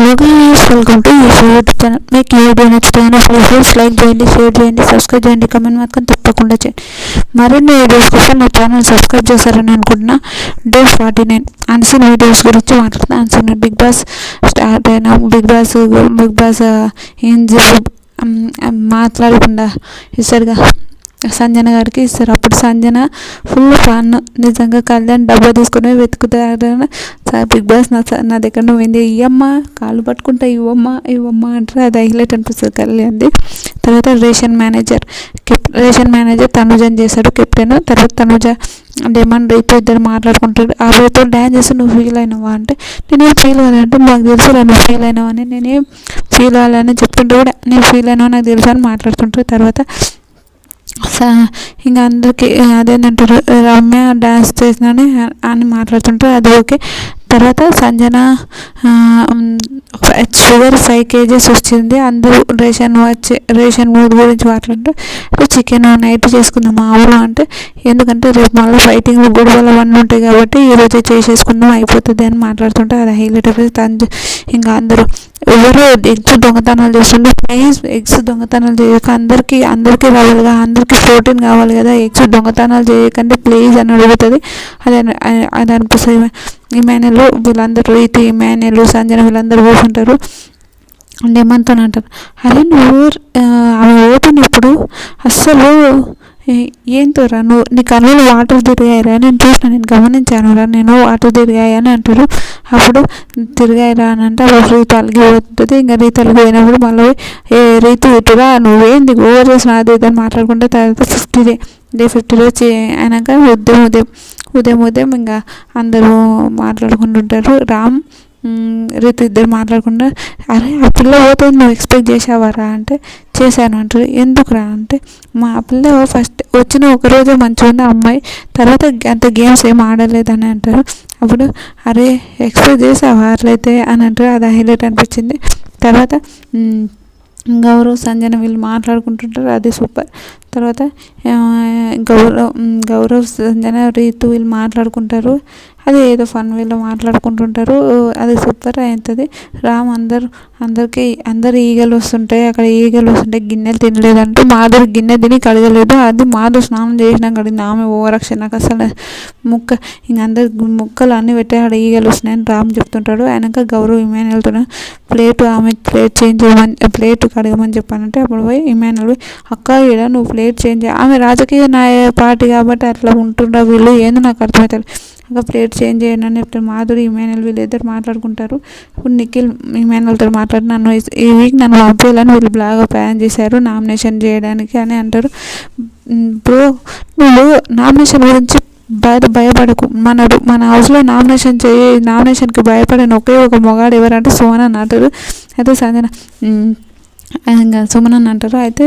Hello guys, welcome to YouTube channel. మీకు ఈ video నచ్చితే ప్లీజ్ లైక్ చేయండి, షేర్ చేయండి, సబ్స్క్రైబ్ చేయండి, కమెంట్ మాత్రం తప్పకుండా చేయండి. మరిన్ని వీడియోస్ కోసం నా ఛానల్ సబ్స్క్రైబ్ చేశారని అనుకుంటున్నా. డే 49 అన్సీన్ వీడియోస్ గురించి మాట్లాడుతున్నా. అన్సీన్ బిగ్ బాస్ స్టార్ట్ అయినా బిగ్ బాస్ ఏం మాట్లాడకుండా ఇస్తారుగా సంజన గారికి ఇస్తారు. అప్పుడు సంజన ఫుల్ ఫన్. నిజంగా కళ్యాణ్ డబ్బా తీసుకుని వెతుకుతారు. బిగ్ బాస్ నా దగ్గర నువ్వేంది ఇవ్వమ్మా, కాళ్ళు పట్టుకుంటా ఇవ్వమ్మా అంటారు. అది హైలైట్ అనిపిస్తుంది కళ్యాణ్ది. తర్వాత రేషన్ మేనేజర్ తనుజని చేశాడు కెప్టెన్. తర్వాత తనుజ డెమన్ రైతు ఇద్దరు మాట్లాడుకుంటారు. ఆ రైతు డ్యాన్స్ చేసి నువ్వు ఫీల్ అయినావా అంటే నేనేం ఫీల్ అవ్వాలంటే నాకు తెలుసు నువ్వు ఫీల్ అయినావా అని. నేనేం ఫీల్ అవ్వాలని చెప్తుంటే కూడా నేను ఫీల్ అయినావా నాకు తెలుసు అని మాట్లాడుతుంటారు. తర్వాత ఇంకా అందరికీ అదేంటంటారు రమ్య డ్యాన్స్ చేసినని అని మాట్లాడుతుంటారు. అది ఓకే. తర్వాత సంజన షుగర్ 5 kgs వచ్చింది. అందరూ రేషన్ మూడు గురించి మాట్లాడుతూ చికెన్ నైట్ చేసుకుందాం మా ఊరు అంటే ఎందుకంటే రేపు మళ్ళీ ఫైటింగ్ గొడవలు అవన్నీ ఉంటాయి కాబట్టి ఈరోజు చేసేసుకుందాం అయిపోతుంది అని మాట్లాడుతుంటే అది హైలైట్ అయిపోతుంది. ఇంకా అందరూ ఎవరు ఎగ్స్ దొంగతనాలు చేస్తుంటే ప్లీజ్ ఎగ్స్ దొంగతనాలు చేయక అందరికీ రావాలిగా, అందరికీ ప్రోటీన్ కావాలి కదా, ఎగ్స్ దొంగతనాలు చేయకండి ప్లీజ్ అని అడుగుతుంది. అది అనిపిస్తుంది. ఇమాన్యుల్ వీళ్ళందరూ ఇమాన్యుల్ సంజన వీళ్ళందరూ కూర్చుంటారు. ఏమంతా అంటారు అరే నువ్వు ఆమె ఓపెన్ ఇప్పుడు అస్సలు ఏంతోరా నీ కన్నులు వాటర్ తిరిగాయిరా నేను చూసిన, నేను గమనించాను రా, నేను వాటర్ తిరిగాయని అంటారు. అప్పుడు తిరిగాయిరా అని అంటే అప్పుడు రీతు అలిగి పోతుంది. ఇంకా రీతు అలిగి పోయినప్పుడు మళ్ళీ రీతు ఇటురా నువ్వేంది ఓవర్ చేసిన అది ఇదని మాట్లాడుకుంటే తర్వాత 50 అయినాక ఉదయం ఇంకా అందరూ మాట్లాడుకుంటుంటారు. రామ్ రీతు ఇద్దరు మాట్లాడకుండా అరే ఆ పిల్ల పోతుంది నువ్వు ఎక్స్పెక్ట్ చేసావారా అంటే చేశాను అంటారు. ఎందుకురా అంటే మా పిల్ల ఫస్ట్ వచ్చిన ఒకరోజే మంచిగా ఉంది అమ్మాయి, తర్వాత అంత గేమ్స్ ఏం ఆడలేదని అంటారు. అప్పుడు అరే ఎక్స్పెక్ట్ చేసావా అట్లయితే అని అంటారు. అది హైలైట్ అనిపించింది. తర్వాత గౌరవ్ సంజన వీళ్ళు మాట్లాడుకుంటుంటారు. అది సూపర్. తర్వాత గౌరవ్ సంజన రీతు వీళ్ళు మాట్లాడుకుంటారు. అది ఏదో ఫన్ వీళ్ళు మాట్లాడుకుంటుంటారు. అది సూపర్ అవుతుంది. రామ్ అందరు ఈగలు వస్తుంటాయి. అక్కడ ఈగలు వస్తుంటాయి. గిన్నెలు తినలేదంటూ మాధురి గిన్నె తిని కడగలేదు. అది మాధురి స్నానం చేసినా కడిగింది. ఆమె ఓవరాక్షన్ నాకు అసలు ఇంక అందరు ముక్కలు అన్నీ పెట్టి అక్కడ ఈగలు వస్తున్నాయని రామ్ చెప్తుంటాడు. ఆయనక గౌరవ్ ఇమాన్యుల్ వెళ్తున్నాడు. ఆమె ప్లేట్ చేంజ్ చేయమని ప్లేట్ కడగమని చెప్పానంటే అప్పుడు పోయి ఇమాన్యుల్ అక్క ఈడ నువ్వు ప్లేట్ చేంజ్ ఆమె రాజకీయ పార్టీ కాబట్టి అట్లా ఉంటుండ్రా వీళ్ళు ఏందో నాకు అర్థమవుతారు. అక్కడ ప్లేట్ చేంజ్ చేయండి అని చెప్తారు. మాధురి ఇమాన్యుల్ వీళ్ళు ఇద్దరు మాట్లాడుకుంటారు. ఇప్పుడు నిఖిల్ ఇమాన్యుల్తో మాట్లాడి ఈ వీక్ నన్ను పంపేయాలని వీళ్ళు బాగా ప్లాన్ చేశారు నామినేషన్ చేయడానికి అని అంటారు. బ్రో నువ్వు నామినేషన్ గురించి భయపడకు, మన హౌస్లో నామినేషన్కి భయపడిన ఒకే ఒక మొగాడు ఎవరంటే సుమన్ అని అంటారు. అయితే సంజన ఇంకా సుమన్ అని అంటారు. అయితే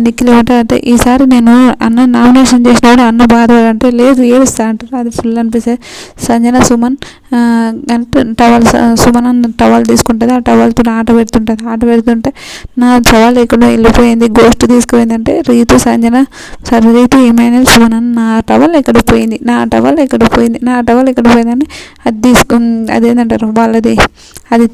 నిఖిల్ ఏమంటారు అంటే ఈసారి నేను అన్న నామినేషన్ చేసినప్పుడు అన్న బాధపడంటే లేదు ఏడుస్తా అంటారు. అది ఫుల్ అనిపిస్తుంది. సంజన సుమన్ టవల్ తీసుకుంటుంది. ఆ టవల్తో ఆట పెడుతుంటే నా టవల్ ఎక్కడ వెళ్ళిపోయింది గోస్ట్ తీసుకుపోయిందంటే రీతు ఇమాన్యుల్ సుమన్ నా టవల్ ఎక్కడ పోయిందని అది అదేంటంటారు వాళ్ళది అది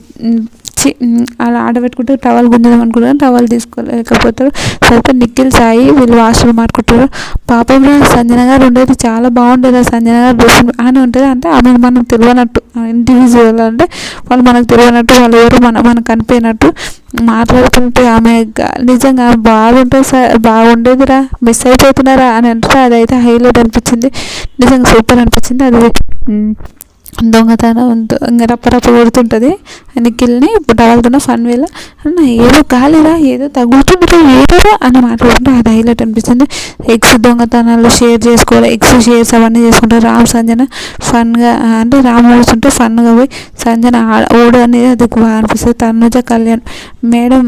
అలా ఆడబెట్టుకుంటే టవల్ గుంజదాం అనుకుంటారు. టవల్ తీసుకోలేకపోతారు. తర్వాత నిఖిల్ సాయి వీళ్ళు వాష్రూమ్ మారుకుంటారు. పాపం సంజన గారు ఉండేది చాలా బాగుండేది. సంజన గారు డ్రెస్ అని ఉంటుంది. అంటే ఆమె మనకు తెలియనట్టు ఇండివిజువల్ అంటే వాళ్ళు మనకు తెలియనట్టు వాళ్ళు ఎవరు మనకు కనిపోయినట్టు మాట్లాడుతుంటే ఆమె నిజంగా బాగుండేదిరా మిస్ అయిపోతున్నారా అని అంటే అదైతే హైలైట్ అనిపించింది. నిజంగా సూపర్ అనిపించింది. అది దొంగతనం ఇంకా రప్ప కొడుతుంటుంది నిఖిల్ని టవల్తున్న ఫన్ వేళ ఏదో గాలిరా ఏదో తగ్గుతుందిరా ఏదోరా అని మాట్లాడుతుంటే అది హైలైట్ అనిపిస్తుంది. ఎగ్స్ దొంగతనాలు షేర్ చేసుకోవాలి, ఎగ్స్ షేర్స్ అవన్నీ చేసుకుంటారు. రామ్ సంజన ఫన్గా అంటే రామ్ ఓడుతుంటే ఫన్గా పోయి సంజన ఓడు అనేది అది బాగా అనిపిస్తుంది. తనుజ కళ్యాణ్ మేడం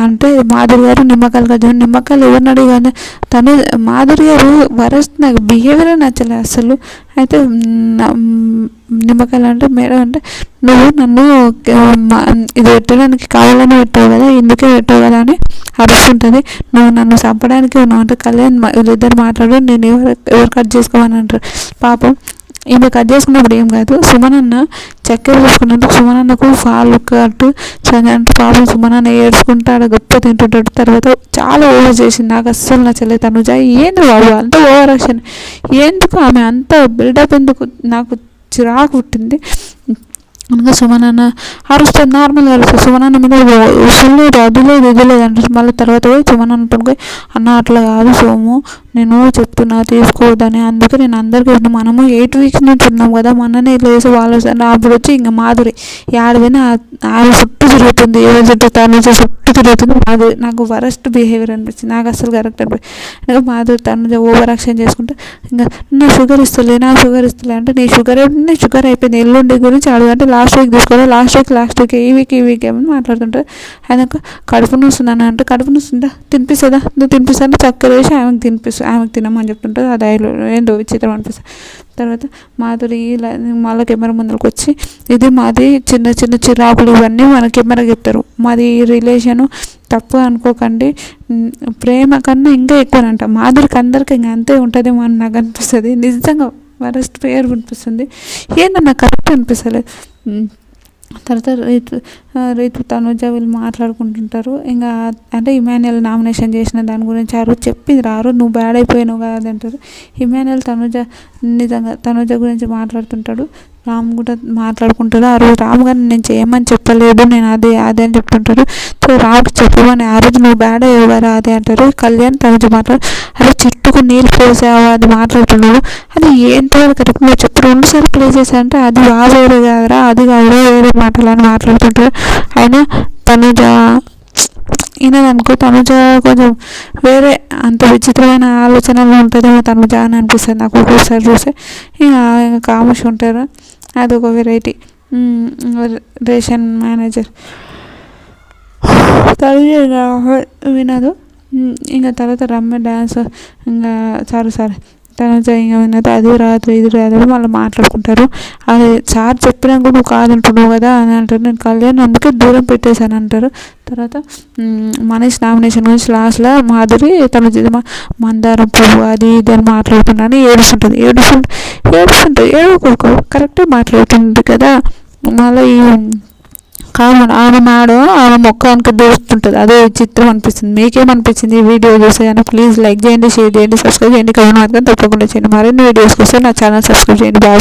అంటే మాధురి గారు నిమ్మకాయలు ఎవరిని అడిగాను మాధురి గారు వరస్ట్ నాకు బిహేవియర్ నచ్చలేదు అసలు. అయితే నిమ్మకాయలు అంటే మేడం అంటే నువ్వు నన్ను ఇది పెట్టడానికి కావాలని పెట్టావు కదా, ఇందుకే పెట్టావు కదా అని అరుస్తుంటుంది. నువ్వు నన్ను చంపడానికి ఉన్నావు అంటే కళ్యాణ్ వీళ్ళిద్దరు మాట్లాడు నేను ఎవరు కట్ చేసుకోమని అంటారు. పాపం ఈమె కట్ చేసుకున్నప్పుడు ఏం కాదు, సుమనన్న చక్కెర వేసుకున్నందుకు సుమనన్నకు ఫాలు కట్టు అంటే పాపం సుమనన్న ఏడ్చుకుంటాడు, గొప్ప తింటుంటాడు. తర్వాత చాలా ఓవర్ చేసింది, నాకు అస్సలు నచ్చలేదు తనుజ. ఏంది బాబు అంత ఓవర్ యాక్షన్ ఎందుకు, ఆమె అంత బిల్డప్ ఎందుకు, నాకు చిరాకు పుట్టింది. అనగా సుమనన్న అరుస్తుంది, నార్మల్గా అరుస్తుంది. సుమనన్న మీద ఫుల్ అది లేదు ఇది లేదు అంటారు. మళ్ళీ తర్వాత పోయి సుమనన్న పోయి అన్న అట్లా కాదు సోము, నేను చెప్తున్నా తీసుకోవద్దని, అందుకే నేను అందరికీ మనము 8 weeks నుంచి ఉన్నాం కదా, మొన్ననే ఇట్లా వేసి వాళ్ళు అప్పుడు వచ్చి ఇంకా మాధురి ఏడవైనా ఆమె చుట్టూ తిరుగుతుంది, ఎవరి చుట్టూ తనుజ చుట్టూ తిరుగుతుంది మాధురి. నాకు వరస్ట్ బిహేవియర్ అనిపించింది, నాకు అసలు కరెక్ట్ అనిపించింది. ఇంకా మాధురి తనుజ ఓవర్ యాక్షన్ చేసుకుంటే ఇంకా నా షుగర్ ఇస్తలే అంటే నీ షుగర్ అయిపోయింది, ఎల్లుండి గురించి అడుగుంటే లాస్ట్ వీక్ తీసుకోవాలి, లాస్ట్ వీక్ ఈ వీక్ ఏమని మాట్లాడుతుంటారు. ఆయన కడుపు నొస్తుందని అంటే కడుపు నొస్తుందా తినిపిస్తుందా, నువ్వు తినిపిస్తాను చక్కెర వేసి ఆమెకు తినమని చెప్తుంటుంది. ఆ డైలాగ్ ఏందో విచిత్రం అనిపిస్తుంది. తర్వాత మాధురి మళ్ళీ కెమెరా ముందుకు వచ్చి ఇది మాది చిన్న చిన్న చిరాకులు ఇవన్నీ మన కెమెరా చెప్తారు, మాది రిలేషను తప్పు అనుకోకండి, ప్రేమ కన్నా ఇంకా ఎక్కువనంట. మాధురికి అందరికీ ఇంకా అంతే ఉంటుందేమో అని నాకు అనిపిస్తుంది. నిజంగా వరస్ట్ పేరు అనిపిస్తుంది, ఏందన్నా కరెక్ట్ అనిపిస్తలేదు. తర్వాత రైతు తనుజ వీళ్ళు మాట్లాడుకుంటుంటారు. ఇంకా అంటే ఇమాన్యుయల్ నామినేషన్ చేసిన దాని గురించి ఆ రోజు చెప్పింది నువ్వు బ్యాడ్ అయిపోయావు కదా అంటారు. ఇమాన్యుయల్ నిజంగా తనుజ గురించి మాట్లాడుతుంటాడు, రామ్ కూడా మాట్లాడుకుంటాడు. ఆ రోజు రామ్ గారిని నేను చేయమని చెప్పలేదు, నేను అదే అని చెప్తుంటాడు. సో రామ్ చెప్పమని ఆ రోజు నువ్వు బ్యాడ్ అయ్యావు కదా అదే అంటారు. కళ్యాణ్ తనుజ అరే చెట్టుకు నీళ్ళు పోసావు అది మాట్లాడుతున్నాడు, అది ఎంతవరకు కరెక్ట్ నువ్వు చెప్పు 2 సార్లు ప్లే చేశానంటే అది వేరే కాదురా, అది కాదురా వేరే మాటలు అని మాట్లాడుతుంటారు. అయినా తనుజ ఈయనదనుకో తనుజ కొంచెం వేరే అంత విచిత్రమైన ఆలోచనలు ఉంటుందేమో తనుజ అని అనిపిస్తుంది నాకు ఒక్కొక్కసారి చూస్తే. ఇంకా కామర్స్ ఉంటారు, అదొక వెరైటీ. రేషన్ మేనేజర్ తనుజ వినదు. ఇంకా తర్వాత రమ్య డ్యాన్స్ ఇంకా సారీ తనుజ ఇంకా వినదు, అది రాదు ఇది రాదు మళ్ళీ మాట్లాడుకుంటారు. అది సార్ చెప్పినా కూడా నువ్వు కాదంటున్నావు కదా అని అంటారు. నేను కళ్యాణ్ అందుకే దూరం పెట్టేశాను అంటారు. తర్వాత మనీష్ నామినేషన్ గురించి లాస్ట్లో మాధురి తనుజ మందారం పువ్వు అది ఇది అని మాట్లాడుతున్నాను ఏడుస్తుంటుంది ఏడుకోకు కరెక్ట్గా మాట్లాడుతుంది కదా. మళ్ళీ ఆమె మొక్కడానికి దూరుతుంటుంది, అదే చిత్రం అనిపిస్తుంది. మీకేమనిపించింది ఈ వీడియో చూస్తే కనుక ప్లీజ్ లైక్ చేయండి, షేర్ చేయండి, సబ్స్క్రైబ్ చేయండి, కమెంట్ మాత్రం తప్పకుండా చేయండి. మరిన్ని వీడియోస్ కోసం నా ఛానల్ సబ్స్క్రైబ్ చేయండి. బాయ్.